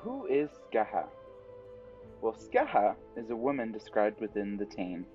who is Skaha? Well, Skaha is a woman described within the Tane.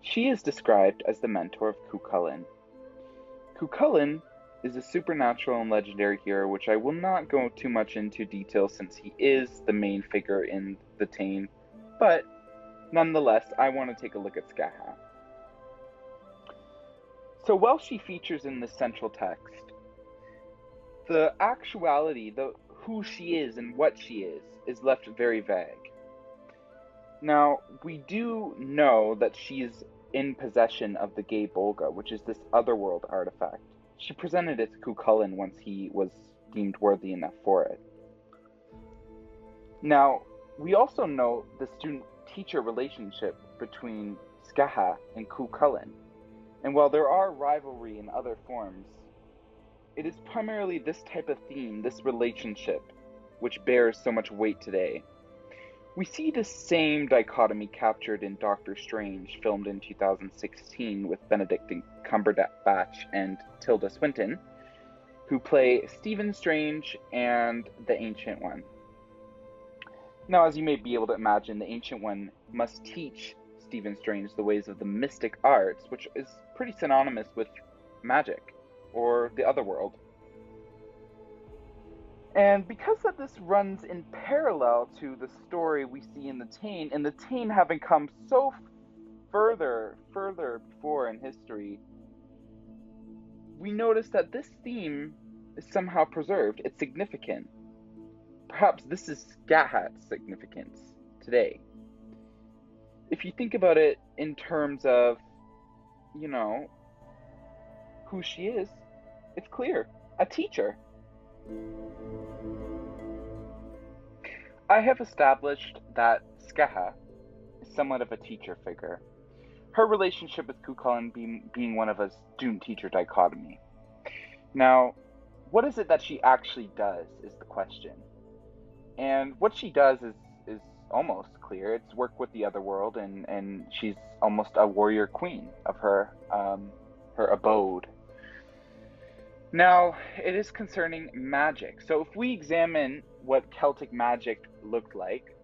She is described as the mentor of Cuchulainn. Cuchulainn is a supernatural and legendary hero, which I will not go too much into detail since he is the main figure in the Tane, but nonetheless, I want to take a look at Skaha. So while she features in the central text, the actuality, who she is and what she is left very vague. Now, we do know that she's in possession of the Gay Bolga, which is this otherworld artifact. She presented it to Cuchulainn once he was deemed worthy enough for it. Now, we also know the student-teacher relationship between Skaha and Cuchulainn. And while there are rivalry in other forms, it is primarily this type of theme, this relationship, which bears so much weight today. We see the same dichotomy captured in Doctor Strange, filmed in 2016 with Benedict Cumberbatch and Tilda Swinton, who play Stephen Strange and the Ancient One. Now, as you may be able to imagine, the Ancient One must teach Stephen Strange the ways of the mystic arts, which is pretty synonymous with magic, or the otherworld. And because that this runs in parallel to the story we see in the Tane, and the Tane having come so further before in history, we notice that this theme is somehow preserved. It's significant. Perhaps this is Skaha's significance today. If you think about it in terms of, who she is, it's clear. A teacher. I have established that Skaha is somewhat of a teacher figure. Her relationship with Cuchulainn being one of a student-teacher dichotomy. Now, what is it that she actually does is the question. And what she does is almost clear. It's work with the otherworld, and she's almost a warrior queen of her abode. Now, it is concerning magic. So if we examine what Celtic magic looked like,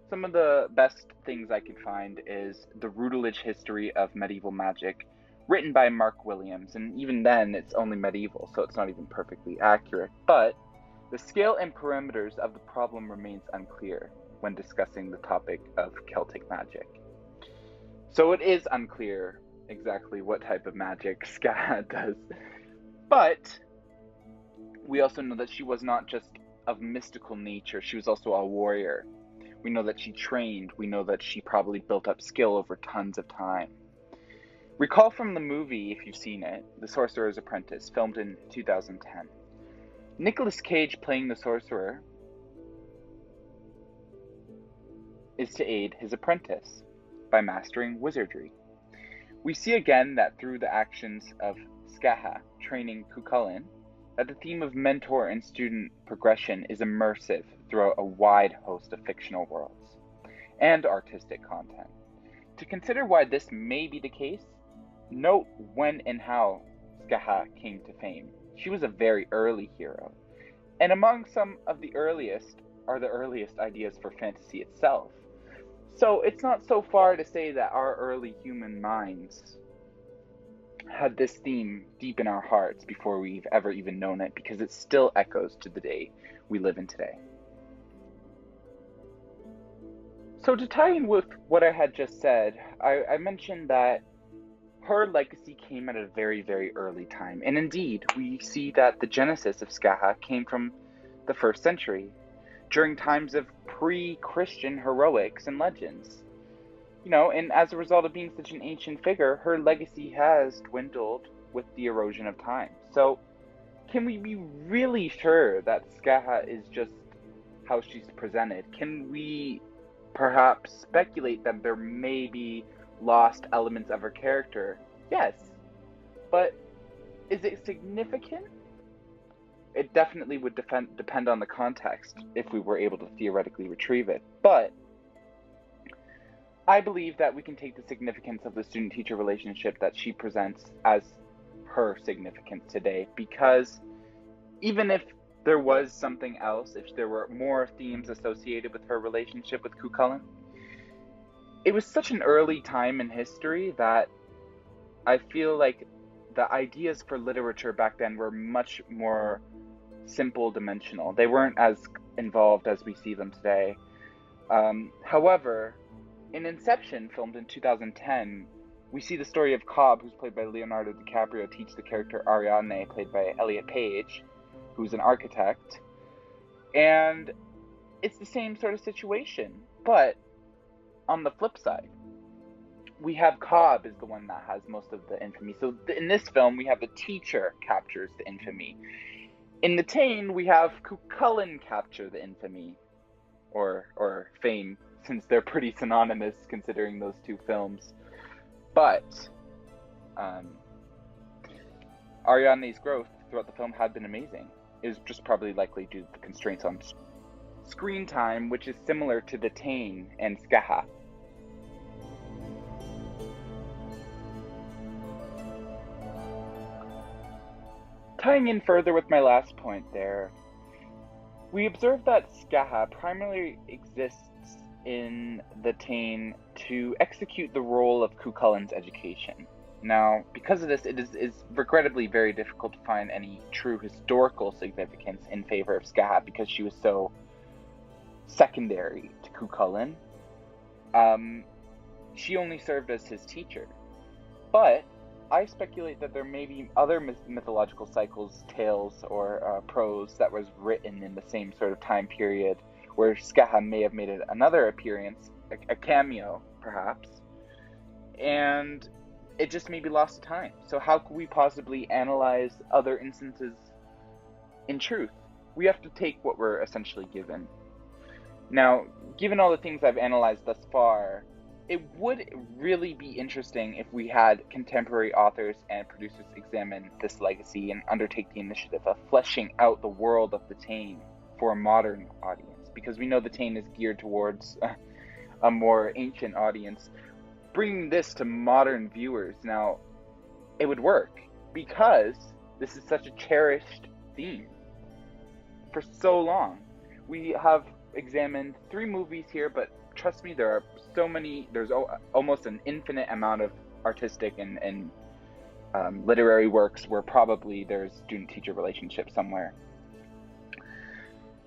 some of the best things I could find is the Routledge History of Medieval Magic, written by Mark Williams, and even then it's only medieval, so it's not even perfectly accurate. But the scale and perimeters of the problem remains unclear when discussing the topic of Celtic magic. So it is unclear exactly what type of magic Skaha does. But we also know that she was not just of mystical nature, she was also a warrior. We know that she trained, we know that she probably built up skill over tons of time. Recall from the movie, if you've seen it, The Sorcerer's Apprentice, filmed in 2010. Nicolas Cage playing the sorcerer is to aid his apprentice by mastering wizardry. We see again that through the actions of Skaha training Cuchulainn, that the theme of mentor and student progression is immersive throughout a wide host of fictional worlds and artistic content. To consider why this may be the case, note when and how Skaha came to fame. She was a very early hero, and among some of the earliest are the earliest ideas for fantasy itself. So it's not so far to say that our early human minds had this theme deep in our hearts before we've ever even known it, because it still echoes to the day we live in today. So to tie in with what I had just said, I mentioned that her legacy came at a very, very early time. And indeed, we see that the genesis of Skaha came from the 1st century, during times of pre-Christian heroics and legends. And as a result of being such an ancient figure, her legacy has dwindled with the erosion of time. So, can we be really sure that Skaha is just how she's presented? Can we perhaps speculate that there may be lost elements of her character? Yes. But is it significant? It definitely would depend on the context if we were able to theoretically retrieve it. But I believe that we can take the significance of the student-teacher relationship that she presents as her significance today, because even if there was something else, if there were more themes associated with her relationship with Cuchulainn. It was such an early time in history that I feel like the ideas for literature back then were much more simple dimensional. They weren't as involved as we see them today. However, in Inception, filmed in 2010, we see the story of Cobb, who's played by Leonardo DiCaprio, teach the character Ariadne, played by Elliot Page, who's an architect. And it's the same sort of situation. But on the flip side, we have Cobb is the one that has most of the infamy. So in this film, we have the teacher captures the infamy. In the Táin, we have Cuchulainn capture the infamy, or fame, since they're pretty synonymous considering those two films. But Ariadne's growth throughout the film had been amazing. It was just probably likely due to the constraints on screen time, which is similar to the Táin and Scathach. Tying in further with my last point there, we observe that Scathach primarily exists in the Táin to execute the role of Cuchulainn's education. Now, because of this, it is regrettably very difficult to find any true historical significance in favor of Scathach because she was so secondary to Cuchulainn. She only served as his teacher. But I speculate that there may be other mythological cycles, tales, or prose that was written in the same sort of time period where Scathach may have made another appearance, a cameo, perhaps, and it just may be lost to time. So how could we possibly analyze other instances in truth? We have to take what we're essentially given. Now, given all the things I've analyzed thus far, it would really be interesting if we had contemporary authors and producers examine this legacy and undertake the initiative of fleshing out the world of the Táin for a modern audience, because we know the Táin is geared towards a more ancient audience. Bringing this to modern viewers now, it would work because this is such a cherished theme for so long. We have examined 3 movies here, but trust me, there are so many, there's almost an infinite amount of artistic and literary works where probably there's student-teacher relationship somewhere.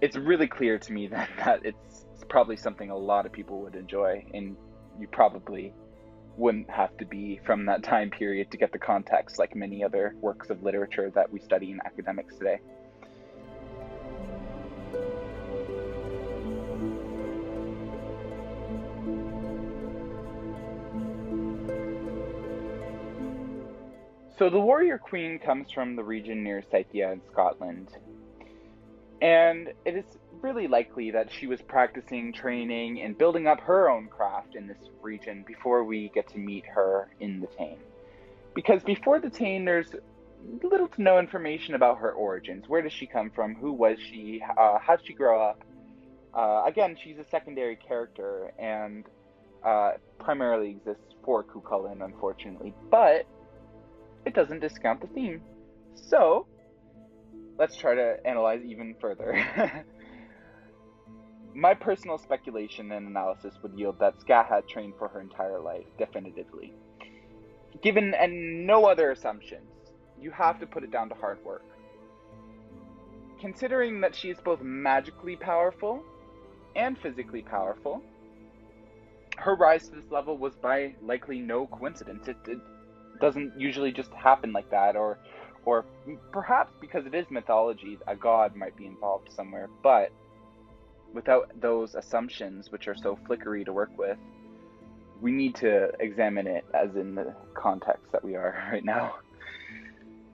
It's really clear to me that it's probably something a lot of people would enjoy, and you probably wouldn't have to be from that time period to get the context like many other works of literature that we study in academics today. So the warrior queen comes from the region near Scythia in Scotland, and it is really likely that she was practicing, training, and building up her own craft in this region before we get to meet her in the Táin. Because before the Táin, there's little to no information about her origins. Where does she come from? Who was she? How did she grow up? Again, she's a secondary character and primarily exists for Cuchulainn, unfortunately, but it doesn't discount the theme. So, let's try to analyze even further. My personal speculation and analysis would yield that Scathach trained for her entire life, definitively. Given no other assumptions, you have to put it down to hard work. Considering that she is both magically powerful and physically powerful, her rise to this level was by likely no coincidence. It doesn't usually just happen like that, or perhaps because it is mythology, a god might be involved somewhere, but without those assumptions, which are so flickery to work with, we need to examine it as in the context that we are right now.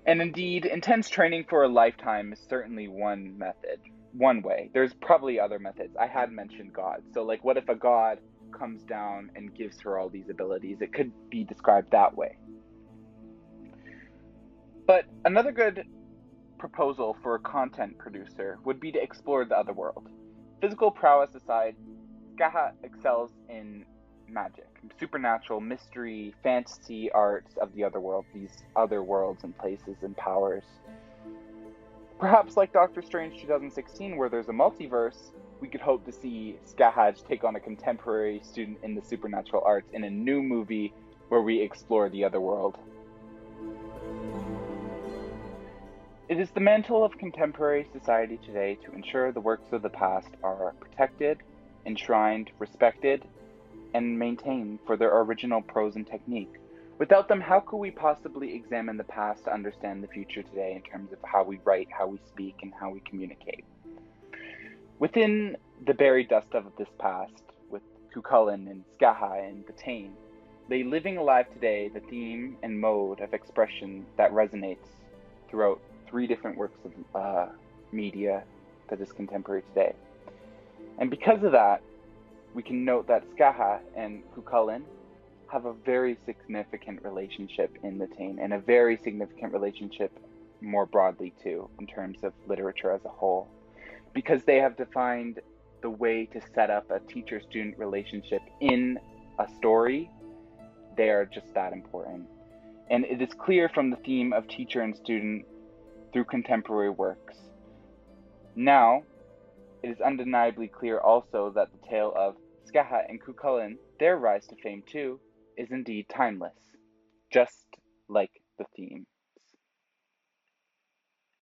And indeed, intense training for a lifetime is certainly one method, one way. There's probably other methods. I had mentioned God. So like, what if a god comes down and gives her all these abilities? It could be described that way. But another good proposal for a content producer would be to explore the other world. Physical prowess aside, Scathach excels in magic, supernatural, mystery, fantasy arts of the other world, these other worlds and places and powers. Perhaps like Doctor Strange 2016, where there's a multiverse, we could hope to see Skahaj take on a contemporary student in the supernatural arts in a new movie where we explore the other world. It is the mantle of contemporary society today to ensure the works of the past are protected, enshrined, respected, and maintained for their original prose and technique. Without them, how could we possibly examine the past to understand the future today in terms of how we write, how we speak, and how we communicate? Within the buried dust of this past, with Cuchulainn and Skahai and the Tain, lay living alive today the theme and mode of expression that resonates throughout three different works of media that is contemporary today. And because of that, we can note that Skaha and Cuchulainn have a very significant relationship in the Tain, and a very significant relationship more broadly too, in terms of literature as a whole, because they have defined the way to set up a teacher-student relationship in a story. They are just that important. And it is clear from the theme of teacher and student through contemporary works. Now, it is undeniably clear also that the tale of Skaha and Cuchulainn, their rise to fame too, is indeed timeless, just like the theme.